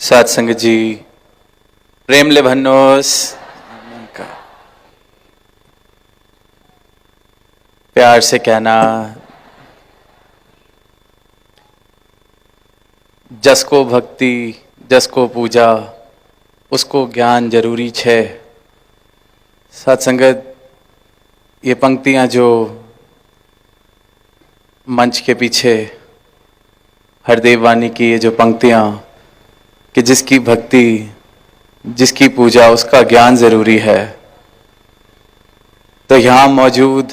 सात संगत जी, प्रेम ले भन्नोस्, प्यार से कहना, जसको भक्ति जसको पूजा उसको ज्ञान जरूरी छे। सात संगत, ये पंक्तियां जो मंच के पीछे हरदेव वाणी की ये जो पंक्तियां कि जिसकी भक्ति जिसकी पूजा उसका ज्ञान जरूरी है, तो यहाँ मौजूद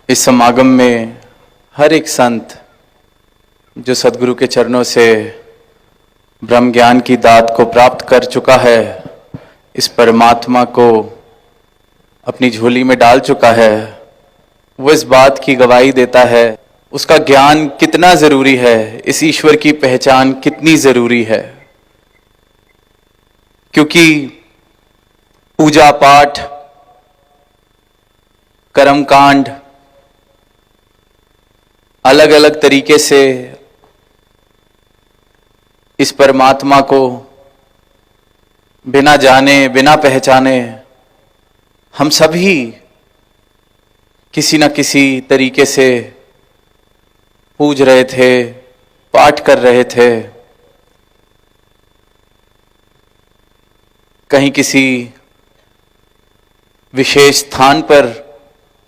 इस समागम में हर एक संत जो सदगुरु के चरणों से ब्रह्म ज्ञान की दात को प्राप्त कर चुका है, इस परमात्मा को अपनी झोली में डाल चुका है, वो इस बात की गवाही देता है उसका ज्ञान कितना जरूरी है, इस ईश्वर की पहचान कितनी जरूरी है। क्योंकि पूजा पाठ, कर्मकांड अलग अलग तरीके से इस परमात्मा को बिना जाने बिना पहचाने हम सभी किसी न किसी तरीके से पूज रहे थे, पाठ कर रहे थे, कहीं किसी विशेष स्थान पर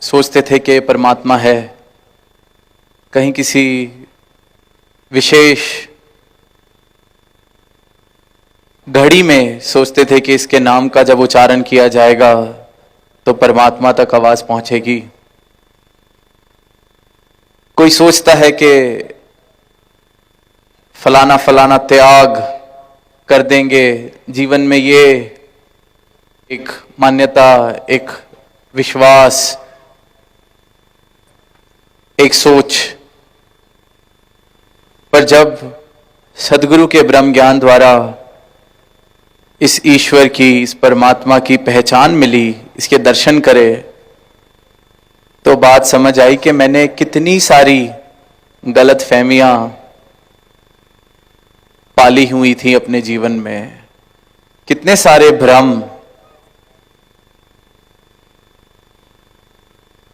सोचते थे कि परमात्मा है, कहीं किसी विशेष घड़ी में सोचते थे कि इसके नाम का जब उच्चारण किया जाएगा तो परमात्मा तक आवाज पहुंचेगी। कोई सोचता है कि फलाना फलाना त्याग कर देंगे, जीवन में ये एक मान्यता, एक विश्वास, एक सोच। पर जब सदगुरु के ब्रह्म ज्ञान द्वारा इस ईश्वर की, इस परमात्मा की पहचान मिली, इसके दर्शन करे, तो बात समझ आई कि मैंने कितनी सारी गलत फहमियां पाली हुई थी अपने जीवन में, कितने सारे भ्रम,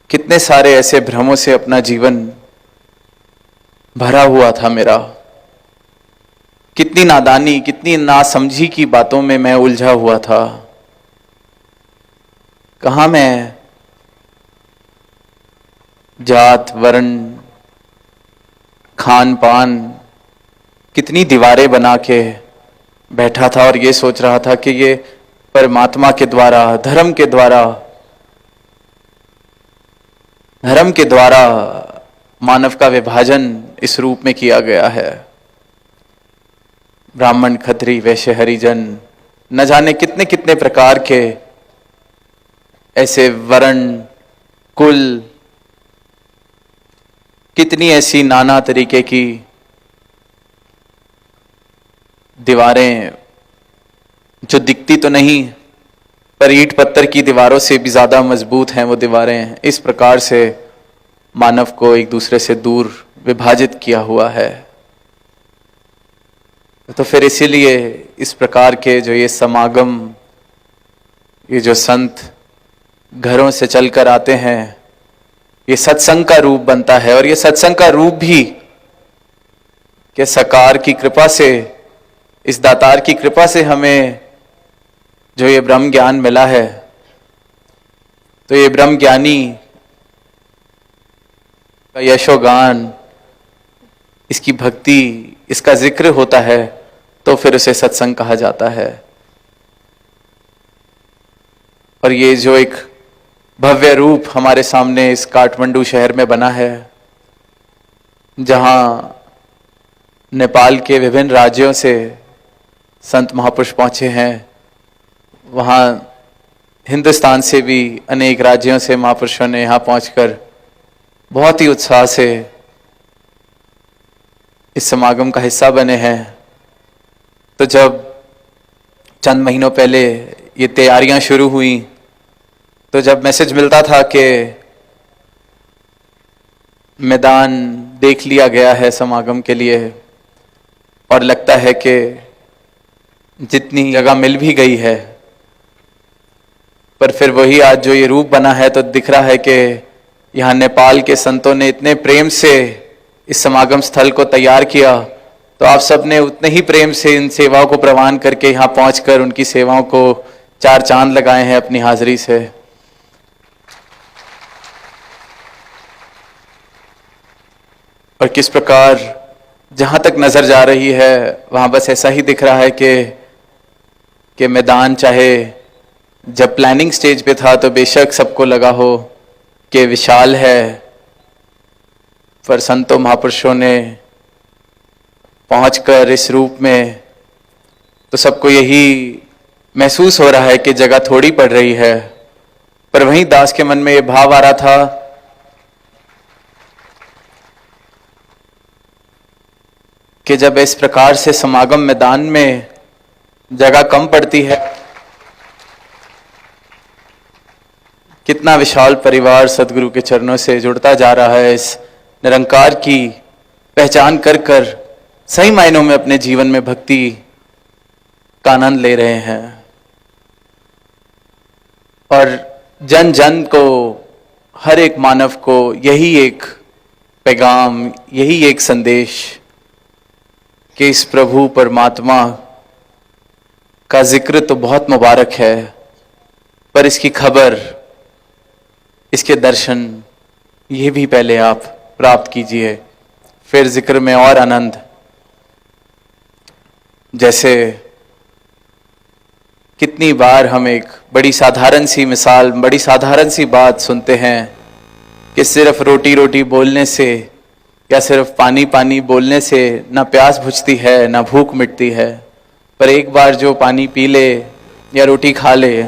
कितने सारे ऐसे भ्रमों से अपना जीवन भरा हुआ था मेरा। कितनी नादानी, कितनी नासमझी की बातों में मैं उलझा हुआ था। कहां मैं जात, वर्ण, खान पान, कितनी दीवारें बना के बैठा था और ये सोच रहा था कि ये परमात्मा के द्वारा, धर्म के द्वारा मानव का विभाजन इस रूप में किया गया है। ब्राह्मण, क्षत्रिय, वैश्य, हरिजन, न जाने कितने कितने प्रकार के ऐसे वर्ण, कुल, कितनी ऐसी नाना तरीके की दीवारें जो दिखती तो नहीं पर ईंट पत्थर की दीवारों से भी ज्यादा मजबूत हैं वो दीवारें। इस प्रकार से मानव को एक दूसरे से दूर विभाजित किया हुआ है। तो फिर इसीलिए इस प्रकार के जो ये समागम, ये जो संत घरों से चलकर आते हैं, ये सत्संग का रूप बनता है। और ये सत्संग का रूप भी कि सकार की कृपा से, इस दातार की कृपा से हमें जो ये ब्रह्म ज्ञान मिला है, तो ये ब्रह्म ज्ञानी का यशोगान, इसकी भक्ति, इसका जिक्र होता है तो फिर उसे सत्संग कहा जाता है। और ये जो एक भव्य रूप हमारे सामने इस काठमांडू शहर में बना है, जहां नेपाल के विभिन्न राज्यों से संत महापुरुष पहुंचे हैं, वहां हिंदुस्तान से भी अनेक राज्यों से महापुरुषों ने यहां पहुंचकर बहुत ही उत्साह से इस समागम का हिस्सा बने हैं। तो जब चंद महीनों पहले ये तैयारियां शुरू हुई, तो जब मैसेज मिलता था कि मैदान देख लिया गया है समागम के लिए और लगता है कि जितनी जगह मिल भी गई है, पर फिर वही आज जो ये रूप बना है, तो दिख रहा है कि यहाँ नेपाल के संतों ने इतने प्रेम से इस समागम स्थल को तैयार किया, तो आप सब ने उतने ही प्रेम से इन सेवाओं को प्रवान करके यहाँ पहुंचकर उनकी सेवाओं को चार चांद लगाए हैं अपनी हाजिरी से। और किस प्रकार जहां तक नजर जा रही है वहां बस ऐसा ही दिख रहा है कि मैदान, चाहे जब प्लानिंग स्टेज पे था तो बेशक सबको लगा हो कि विशाल है, पर संतों महापुरुषों ने पहुंचकर इस रूप में, तो सबको यही महसूस हो रहा है कि जगह थोड़ी पड़ रही है। पर वहीं दास के मन में ये भाव आ रहा था कि जब इस प्रकार से समागम मैदान में जगह कम पड़ती है, कितना विशाल परिवार सदगुरु के चरणों से जुड़ता जा रहा है, इस निरंकार की पहचान कर कर सही मायनों में अपने जीवन में भक्ति का आनंद ले रहे हैं। और जन जन को, हर एक मानव को यही एक पैगाम, यही एक संदेश कि इस प्रभु परमात्मा का जिक्र तो बहुत मुबारक है, पर इसकी खबर, इसके दर्शन ये भी पहले आप प्राप्त कीजिए, फिर जिक्र में और आनंद। जैसे कितनी बार हम एक बड़ी साधारण सी मिसाल, बड़ी साधारण सी बात सुनते हैं कि सिर्फ रोटी रोटी बोलने से या सिर्फ पानी पानी बोलने से ना प्यास बुझती है ना भूख मिटती है, पर एक बार जो पानी पी ले या रोटी खा ले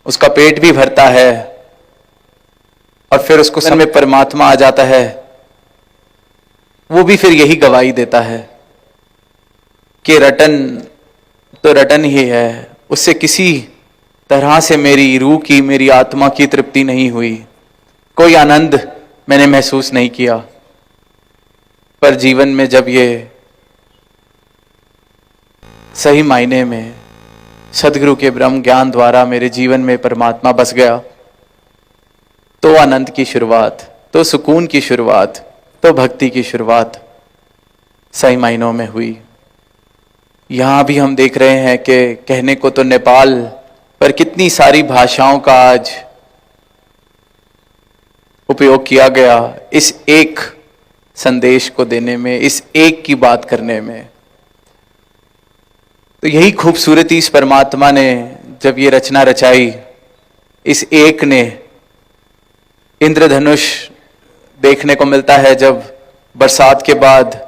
उसका पेट भी भरता है, और फिर उसको समय में परमात्मा आ जाता है, वो भी फिर यही गवाही देता है कि रटन तो रटन ही है, उससे किसी तरह से मेरी रूह की, मेरी आत्मा की तृप्ति नहीं हुई, कोई आनंद मैंने महसूस नहीं किया। पर जीवन में जब ये सही मायने में सदगुरु के ब्रह्म ज्ञान द्वारा मेरे जीवन में परमात्मा बस गया, तो आनंद की शुरुआत, तो सुकून की शुरुआत, तो भक्ति की शुरुआत सही मायनों में हुई। यहां भी हम देख रहे हैं कि कहने को तो नेपाल, पर कितनी सारी भाषाओं का आज उपयोग किया गया इस एक संदेश को देने में, इस एक की बात करने में। तो यही खूबसूरती इस परमात्मा ने जब ये रचना रचाई, इस एक ने, इंद्रधनुष देखने को मिलता है जब बरसात के बाद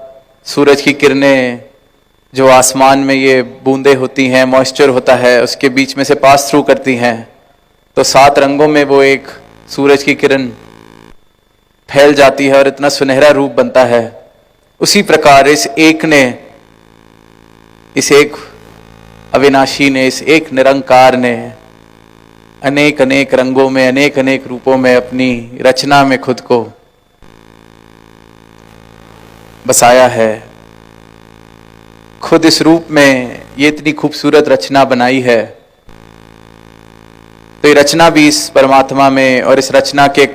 सूरज की किरणें जो आसमान में ये बूंदें होती हैं, मॉइस्चर होता है, उसके बीच में से पास थ्रू करती हैं, तो 7 रंगों में वो एक सूरज की किरण फैल जाती है और इतना सुनहरा रूप बनता है। उसी प्रकार इस एक ने, इस एक अविनाशी ने, इस एक निरंकार ने अनेक अनेक रंगों में, अनेक अनेक रूपों में अपनी रचना में खुद को बसाया है। खुद इस रूप में ये इतनी खूबसूरत रचना बनाई है, तो ये रचना भी इस परमात्मा में, और इस रचना के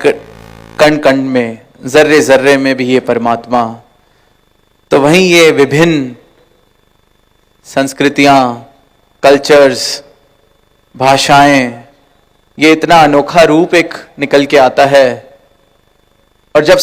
कण कण में, जर्रे जर्रे में भी ये परमात्मा। तो वहीं ये विभिन्न संस्कृतियां, कल्चर्स, भाषाएं, ये इतना अनोखा रूप एक निकल के आता है। और जब